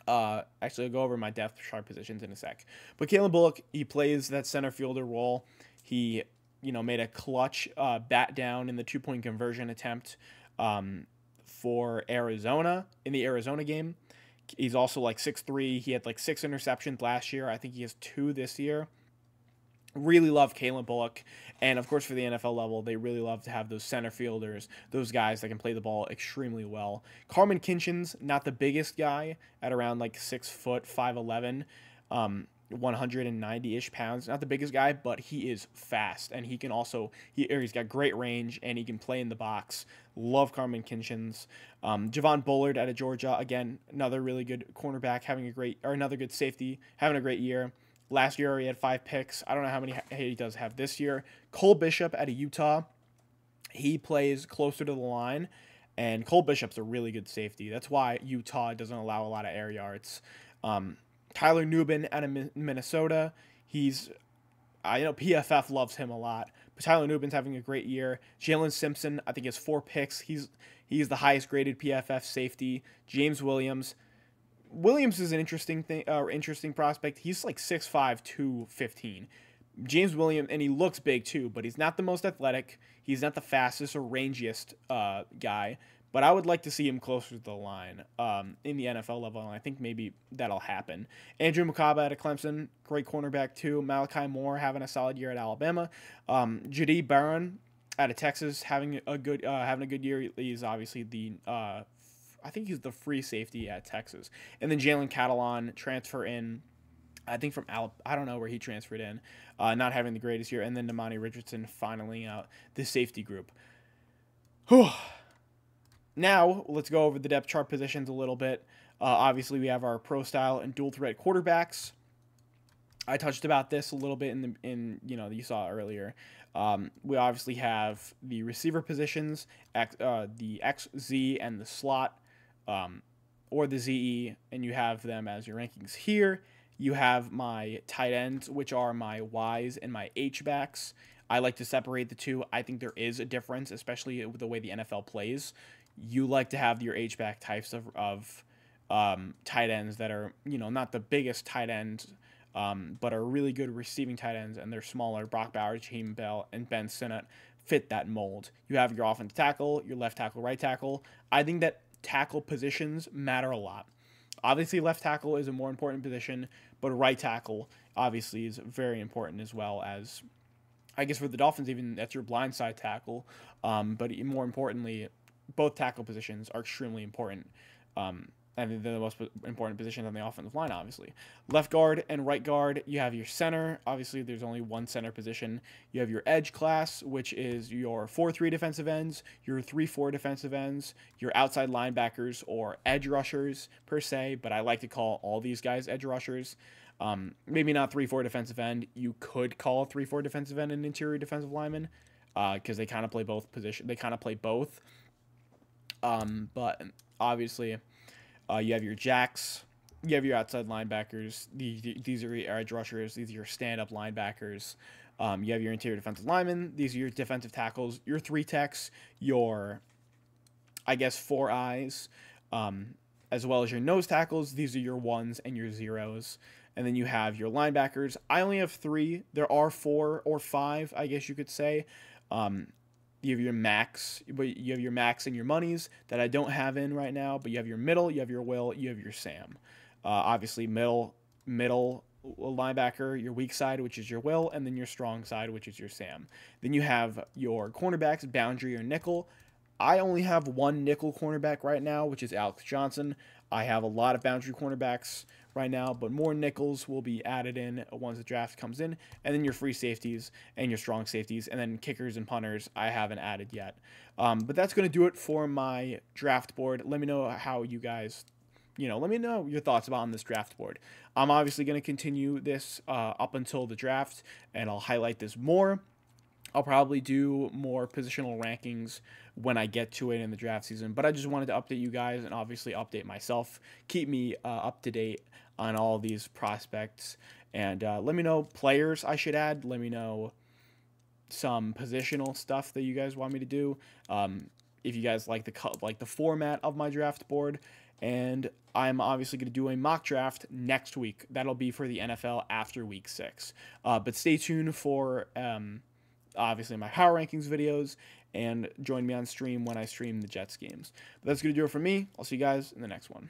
A: Actually, I'll go over my depth chart positions in a sec. But Kalen Bullock, he plays that center fielder role. He, made a clutch bat down in the 2-point conversion attempt for Arizona in the Arizona game. He's also like 6'3". He had like 6 interceptions last year. I think he has 2 this year. Really love Kalen Bullock. And of course, for the NFL level, they really love to have those center fielders, those guys that can play the ball extremely well. Carmen Kinchins, not the biggest guy, at around like 6 foot, 5'11", 190-ish pounds. Not the biggest guy, but he is fast, and he can also he's got great range, and he can play in the box. Love Carmen Kinchins. Javon Bullard out of Georgia, again, another really good cornerback, another good safety, having a great year. Last year, he had 5 picks. I don't know how many he does have this year. Cole Bishop out of Utah. He plays closer to the line, and Cole Bishop's a really good safety. That's why Utah doesn't allow a lot of air yards. Tyler Nubin out of Minnesota. I know PFF loves him a lot, but Tyler Nubin's having a great year. Jalen Simpson, I think, has 4 picks. He's the highest graded PFF safety. James Williams. Williams is an interesting prospect. He's like 6'5", 215. James Williams, and he looks big too, but he's not the most athletic. He's not the fastest or rangiest guy, but I would like to see him closer to the line in the NFL level, and I think maybe that'll happen. Andrew McCaba out of Clemson, great cornerback too. Malachi Moore having a solid year at Alabama. Jahdae Barron out of Texas having a good year. He's obviously I think he's the free safety at Texas. And then Jalen Catalon transfer in, I think from I don't know where he transferred in, not having the greatest year. And then Damani Richardson finally out the safety group. Whew. Now, let's go over the depth chart positions a little bit. Obviously, we have our pro style and dual threat quarterbacks. I touched about this a little bit you saw earlier. We obviously have the receiver positions, the XZ and the slot, or the ZE, and you have them as your rankings here. You have my tight ends, which are my Ys and my H-backs. I like to separate the two. I think there is a difference, especially with the way the NFL plays. You like to have your H-back types of tight ends that are, not the biggest tight ends, but are really good receiving tight ends, and they're smaller. Brock Bowers, Jaheim Bell, and Ben Sinnott fit that mold. You have your offensive tackle, your left tackle, right tackle. I think that tackle positions matter a lot. Obviously, left tackle is a more important position, but right tackle obviously is very important as well, as I guess for the Dolphins, even that's your blindside tackle. But more importantly, both tackle positions are extremely important. And they're the most important positions on the offensive line, obviously. Left guard and right guard, you have your center. Obviously, there's only one center position. You have your edge class, which is your 4-3 defensive ends, your 3-4 defensive ends, your outside linebackers or edge rushers, per se, but I like to call all these guys edge rushers. Maybe not 3-4 defensive end. You could call a 3-4 defensive end an interior defensive lineman because they kind of play both positions. They kind of play both. But obviously, you have your jacks, you have your outside linebackers. These are your edge rushers. These are your stand-up linebackers. You have your interior defensive linemen. These are your defensive tackles. Your 3 techs, your, I guess, 4 eyes, as well as your nose tackles. These are your 1s and your 0s. And then you have your linebackers. I only have 3. There are 4 or 5, I guess you could say. You have your max, but you have your max and your monies that I don't have in right now. But you have your middle, you have your will, you have your Sam. Obviously, middle linebacker, your weak side, which is your will, and then your strong side, which is your Sam. Then you have your cornerbacks, boundary or nickel. I only have 1 nickel cornerback right now, which is Alex Johnson. I have a lot of boundary cornerbacks right now, but more nickels will be added in once the draft comes in. And then your free safeties and your strong safeties, and then kickers and punters I haven't added yet. But that's going to do it for my draft board. Let me know how you guys, let me know your thoughts about on this draft board. I'm obviously going to continue this up until the draft, and I'll highlight this more. I'll probably do more positional rankings when I get to it in the draft season, but I just wanted to update you guys and obviously update myself, keep me up to date on all these prospects, and let me know players I should add. Let me know some positional stuff that you guys want me to do. If you guys like the format of my draft board, and I'm obviously going to do a mock draft next week. That'll be for the NFL after week 6. But stay tuned for obviously my power rankings videos, and join me on stream when I stream the Jets games. But that's going to do it for me. I'll see you guys in the next one.